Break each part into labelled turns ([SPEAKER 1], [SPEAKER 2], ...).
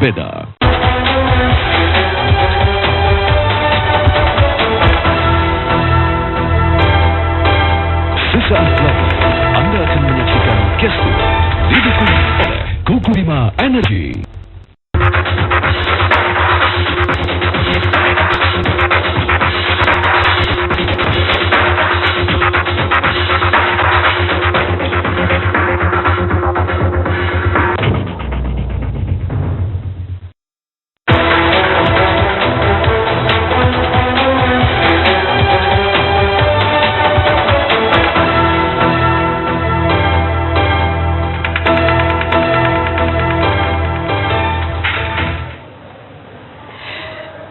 [SPEAKER 1] berbeda. Sesaat lagi Anda akan menyaksikan Gestur didukung oleh Kuku 5 Energy.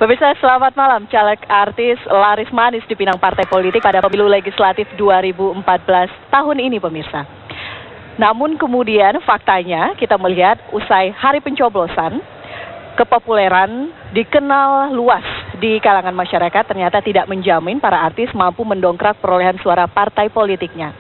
[SPEAKER 2] Pemirsa, selamat malam. Caleg artis laris manis dipinang partai politik pada pemilu legislatif 2014 tahun ini, pemirsa. Namun kemudian faktanya kita melihat usai hari pencoblosan, kepopuleran dikenal luas di kalangan masyarakat ternyata tidak menjamin para artis mampu mendongkrak perolehan suara partai politiknya.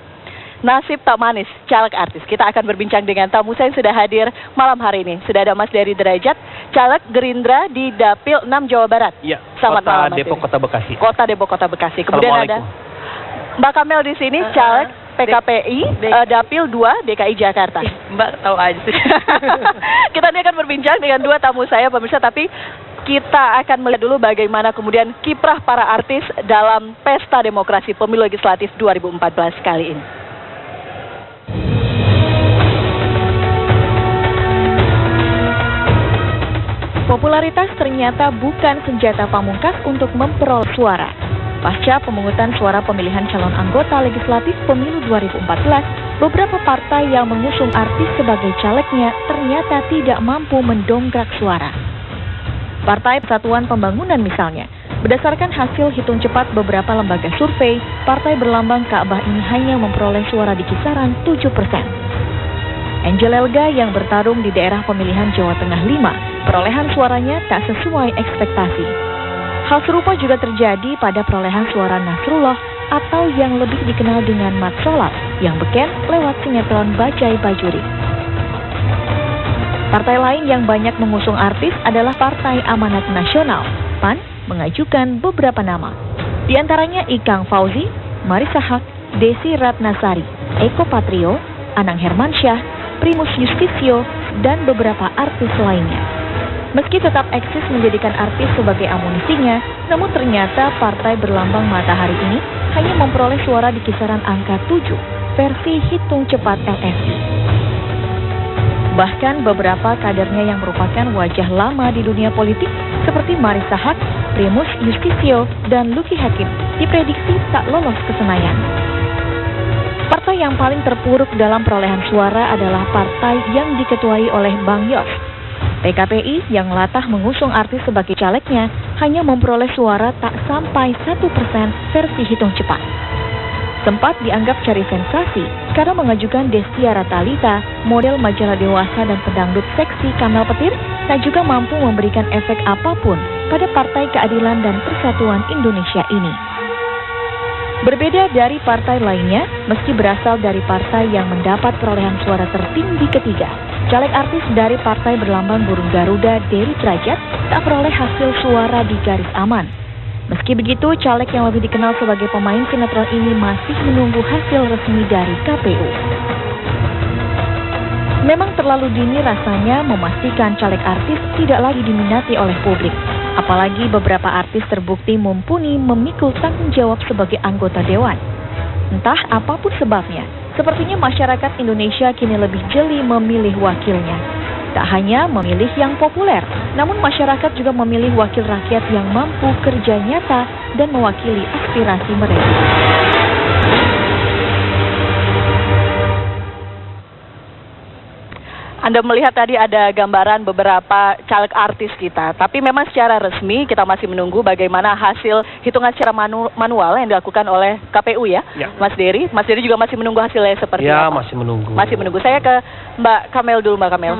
[SPEAKER 2] Nasib tak manis caleg artis. Kita akan berbincang dengan tamu saya yang sudah hadir malam hari ini. Sudah ada Mas Dery Derajat, caleg Gerindra di Dapil 6 Jawa Barat.
[SPEAKER 3] Iya,
[SPEAKER 2] Selamat malam,
[SPEAKER 3] Depok, Kota Bekasi.
[SPEAKER 2] Kota Depok, Kota Bekasi. Kemudian ada Mbak Kamel di sini, caleg PKPI Dapil 2 DKI Jakarta.
[SPEAKER 4] Mbak tahu aja sih.
[SPEAKER 2] Kita ini akan berbincang dengan dua tamu saya, pemirsa, tapi kita akan melihat dulu bagaimana kemudian kiprah para artis dalam pesta demokrasi pemilu legislatif 2014 kali ini.
[SPEAKER 5] Popularitas ternyata bukan senjata pamungkas untuk memperoleh suara. Pasca pemungutan suara pemilihan calon anggota legislatif pemilu 2014, beberapa partai yang mengusung artis sebagai calegnya ternyata tidak mampu mendongkrak suara. Partai Persatuan Pembangunan misalnya, berdasarkan hasil hitung cepat beberapa lembaga survei, partai berlambang Ka'bah ini hanya memperoleh suara di kisaran 7%. Angel Elga yang bertarung di daerah pemilihan Jawa Tengah 5, perolehan suaranya tak sesuai ekspektasi. Hal serupa juga terjadi pada perolehan suara Nasrullah atau yang lebih dikenal dengan Mat Solat yang beken lewat sinetron Bajai Bajuri. Partai lain yang banyak mengusung artis adalah Partai Amanat Nasional, PAN, mengajukan beberapa nama. Di antaranya Ikang Fauzi, Marissa Haque, Desi Ratnasari, Eko Patrio, Anang Hermansyah, Primus Yustisio, dan beberapa artis lainnya. Meski tetap eksis menjadikan artis sebagai amunisinya, namun ternyata partai berlambang matahari ini hanya memperoleh suara di kisaran angka 7 versi hitung cepat LSI. Bahkan beberapa kadernya yang merupakan wajah lama di dunia politik seperti Marissa Haque, Primus Yustisio, dan Lucky Hakim diprediksi tak lolos ke Senayan. Partai yang paling terpuruk dalam perolehan suara adalah partai yang diketuai oleh Bang Yos. PKPI yang latah mengusung artis sebagai calegnya hanya memperoleh suara tak sampai 1% versi hitung cepat. Sempat dianggap cari sensasi karena mengajukan Destiara Talita, model majalah dewasa dan pedangdut seksi Kamel Petir, tak juga mampu memberikan efek apapun pada Partai Keadilan dan Persatuan Indonesia ini. Berbeda dari partai lainnya, meski berasal dari partai yang mendapat perolehan suara tertinggi ketiga, caleg artis dari partai berlambang burung Garuda, Dery Derajat, tak peroleh hasil suara di garis aman. Meski begitu, caleg yang lebih dikenal sebagai pemain sinetron ini masih menunggu hasil resmi dari KPU. Memang terlalu dini rasanya memastikan caleg artis tidak lagi diminati oleh publik. Apalagi beberapa artis terbukti mumpuni memikul tanggung jawab sebagai anggota dewan. Entah apapun sebabnya, sepertinya masyarakat Indonesia kini lebih jeli memilih wakilnya. Tak hanya memilih yang populer, namun masyarakat juga memilih wakil rakyat yang mampu kerja nyata dan mewakili aspirasi mereka.
[SPEAKER 2] Anda melihat tadi ada gambaran beberapa caleg artis kita, tapi memang secara resmi kita masih menunggu bagaimana hasil hitungan secara manual yang dilakukan oleh KPU ya, Mas Dery. Mas Dery juga masih menunggu hasilnya seperti apa?
[SPEAKER 3] Ya, masih menunggu.
[SPEAKER 2] Masih menunggu. Saya ke Mbak Kamel dulu, Mbak Kamel.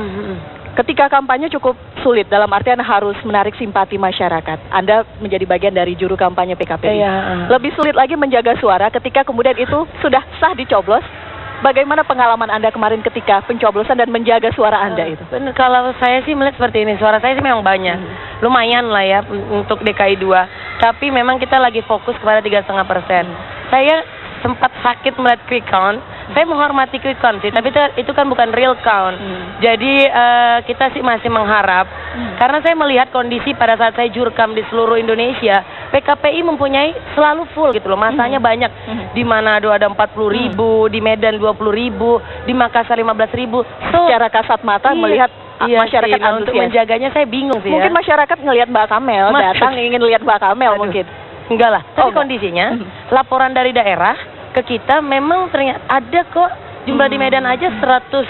[SPEAKER 2] Ketika kampanye cukup sulit, dalam artian harus menarik simpati masyarakat. Anda menjadi bagian dari juru kampanye PKPI. Lebih sulit lagi menjaga suara ketika kemudian itu sudah sah dicoblos, Bagaimana pengalaman Anda kemarin ketika pencoblosan dan menjaga suara Anda itu?
[SPEAKER 3] Benar, kalau saya sih melihat seperti ini, suara saya sih memang banyak, lumayan lah ya untuk DKI 2. Tapi memang kita lagi fokus kepada 3,5%. Saya sempat sakit melihat quick count. Saya menghormati quick count sih, tapi itu kan bukan real count. Jadi kita sih masih mengharap, karena saya melihat kondisi pada saat saya jurkam di seluruh Indonesia, PKPI mempunyai selalu full gitu loh, masanya banyak. Di Manado ada 40.000, di Medan 20.000, di Makassar 15.000. So,
[SPEAKER 2] Secara kasat mata melihat masyarakat
[SPEAKER 3] sih, untuk
[SPEAKER 2] antusias.
[SPEAKER 3] menjaganya saya bingung sih
[SPEAKER 2] Mungkin
[SPEAKER 3] ya.
[SPEAKER 2] masyarakat ngelihat Mbak Kamel, datang ingin lihat Mbak Kamel
[SPEAKER 3] Aduh.
[SPEAKER 2] mungkin.
[SPEAKER 3] Enggak lah, tapi
[SPEAKER 2] enggak.
[SPEAKER 3] kondisinya laporan dari daerah ke kita memang ternyata ada kok jumlah di Medan aja 100.000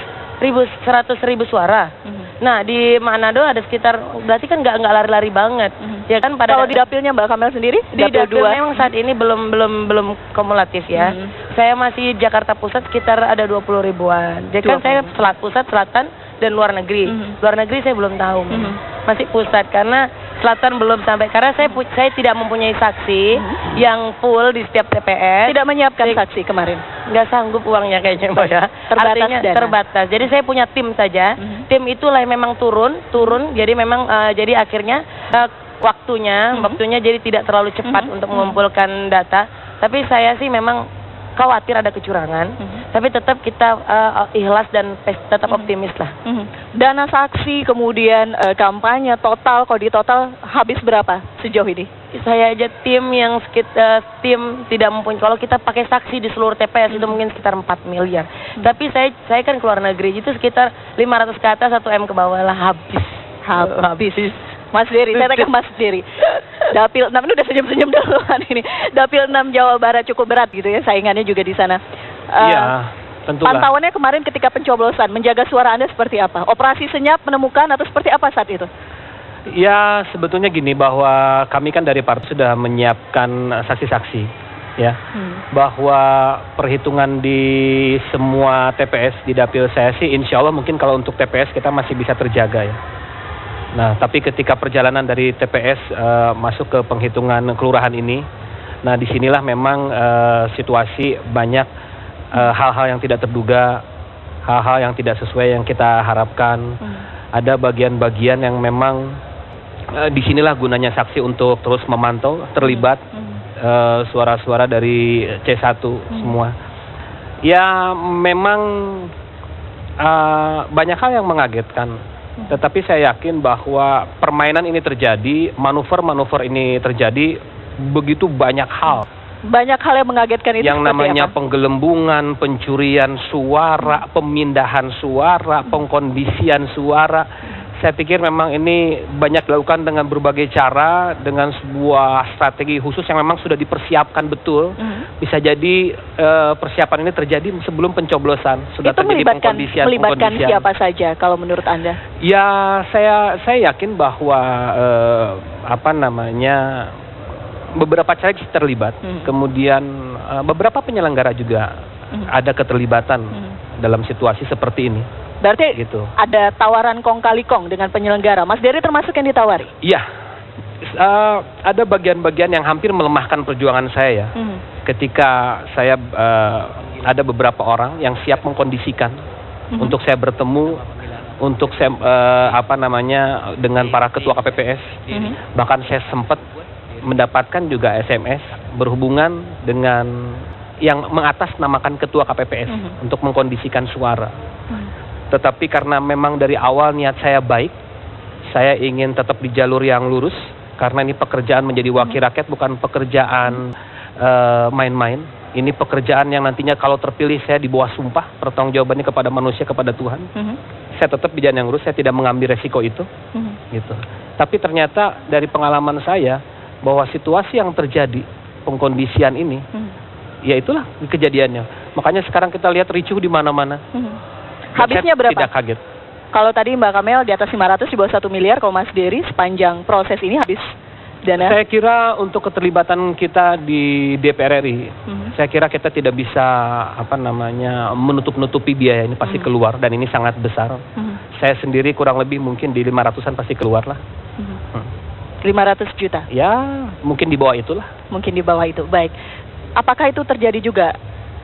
[SPEAKER 3] suara. Nah di Manado ada sekitar, berarti kan nggak lari-lari banget, ya kan pada.
[SPEAKER 2] Kalau di dapilnya Mbak Kamel sendiri,
[SPEAKER 3] di dapil
[SPEAKER 2] dua.
[SPEAKER 3] memang saat ini belum kumulatif ya. Saya masih Jakarta Pusat sekitar ada 20.000-an. Jadi kan saya pusat, selatan dan luar negeri. Luar negeri saya belum tahu. Masih pusat karena selatan belum sampai, karena saya tidak mempunyai saksi yang full di setiap TPS.
[SPEAKER 2] Tidak menyiapkan saksi kemarin.
[SPEAKER 3] Nggak sanggup uangnya kayaknya Mbak ya.
[SPEAKER 2] Terbatas
[SPEAKER 3] Artinya
[SPEAKER 2] dana.
[SPEAKER 3] terbatas. Jadi saya punya tim saja. Tim itulah yang memang turun. Jadi memang jadi akhirnya waktunya jadi tidak terlalu cepat untuk mengumpulkan data. Tapi saya sih memang khawatir ada kecurangan, tapi tetap kita ikhlas dan tetap optimis lah.
[SPEAKER 2] Dana saksi, kemudian kampanye total, kalau di total habis berapa sejauh ini?
[SPEAKER 3] Saya aja tim yang tim tidak mempunyai, kalau kita pakai saksi di seluruh TPS itu mungkin sekitar 4 miliar. Tapi saya kan keluar negeri, itu sekitar 500 ke atas, 1 M ke bawah lah habis.
[SPEAKER 2] Mas Dery, saya tanya Mas Dery. Dapil 6 ini udah senyum-senyum duluan ini. Dapil 6 Jawa Barat cukup berat gitu ya, saingannya juga di sana.
[SPEAKER 4] Iya, tentulah.
[SPEAKER 2] Pantauannya kemarin ketika pencoblosan, menjaga suara Anda seperti apa? Operasi senyap menemukan atau seperti apa saat itu?
[SPEAKER 4] Ya, sebetulnya gini, bahwa kami kan dari partai sudah menyiapkan saksi-saksi, ya. Bahwa perhitungan di semua TPS di dapil saya sih, insya Allah mungkin kalau untuk TPS kita masih bisa terjaga ya. Nah, tapi ketika perjalanan dari TPS masuk ke penghitungan kelurahan ini, nah disinilah memang situasi banyak hal-hal yang tidak terduga, hal-hal yang tidak sesuai yang kita harapkan. Ada bagian-bagian yang memang disinilah gunanya saksi untuk terus memantau, terlibat suara-suara dari C1 semua. Ya memang banyak hal yang mengagetkan. Tetapi saya yakin bahwa permainan ini terjadi, manuver-manuver ini terjadi, begitu banyak hal.
[SPEAKER 2] Banyak hal yang mengagetkan itu
[SPEAKER 4] yang
[SPEAKER 2] seperti
[SPEAKER 4] namanya
[SPEAKER 2] apa?
[SPEAKER 4] penggelembungan, pencurian suara, pemindahan suara, pengkondisian suara. Saya pikir memang ini banyak dilakukan dengan berbagai cara, dengan sebuah strategi khusus yang memang sudah dipersiapkan betul. Bisa jadi persiapan ini terjadi sebelum pencoblosan. Sudah
[SPEAKER 2] itu
[SPEAKER 4] terjadi
[SPEAKER 2] melibatkan siapa saja kalau menurut Anda?
[SPEAKER 4] Ya, saya yakin bahwa beberapa caleg terlibat. Kemudian beberapa penyelenggara juga ada keterlibatan dalam situasi seperti ini.
[SPEAKER 2] Berarti
[SPEAKER 4] gitu.
[SPEAKER 2] Ada tawaran kong kali kong dengan penyelenggara. Mas Dery termasuk yang ditawari?
[SPEAKER 4] Iya. Ada bagian-bagian yang hampir melemahkan perjuangan saya ya. Ketika saya ada beberapa orang yang siap mengkondisikan untuk saya bertemu, untuk saya dengan para ketua KPPS. Bahkan saya sempat mendapatkan juga SMS berhubungan dengan yang mengatasnamakan ketua KPPS untuk mengkondisikan suara. Tetapi karena memang dari awal niat saya baik, saya ingin tetap di jalur yang lurus, karena ini pekerjaan menjadi wakil rakyat bukan pekerjaan main-main. Ini pekerjaan yang nantinya kalau terpilih saya di bawah sumpah, pertanggungjawabannya kepada manusia, kepada Tuhan. Saya tetap di jalan yang lurus, saya tidak mengambil resiko itu. Gitu. Tapi ternyata dari pengalaman saya, bahwa situasi yang terjadi, pengkondisian ini, ya itulah kejadiannya. Makanya sekarang kita lihat ricuh di mana-mana.
[SPEAKER 2] Habisnya berapa?
[SPEAKER 4] Tidak kaget.
[SPEAKER 2] Kalau tadi Mbak Kamel di atas 500, di bawah 1 miliar, kalau Mas Dery sepanjang proses ini habis dana?
[SPEAKER 4] Saya kira untuk keterlibatan kita di DPR RI, saya kira kita tidak bisa menutup-nutupi biaya ini pasti keluar, dan ini sangat besar. Saya sendiri kurang lebih mungkin di 500-an pasti keluar lah.
[SPEAKER 2] 500 juta?
[SPEAKER 4] Ya, mungkin di bawah itulah.
[SPEAKER 2] Mungkin di bawah itu, baik. Apakah itu terjadi juga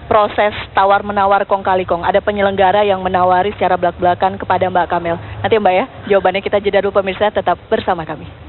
[SPEAKER 2] proses tawar-menawar kong kali kong? Ada penyelenggara yang menawari secara belak-belakan kepada Mbak Kamel. Nanti Mbak ya, jawabannya kita jeda dulu pemirsa, tetap bersama kami.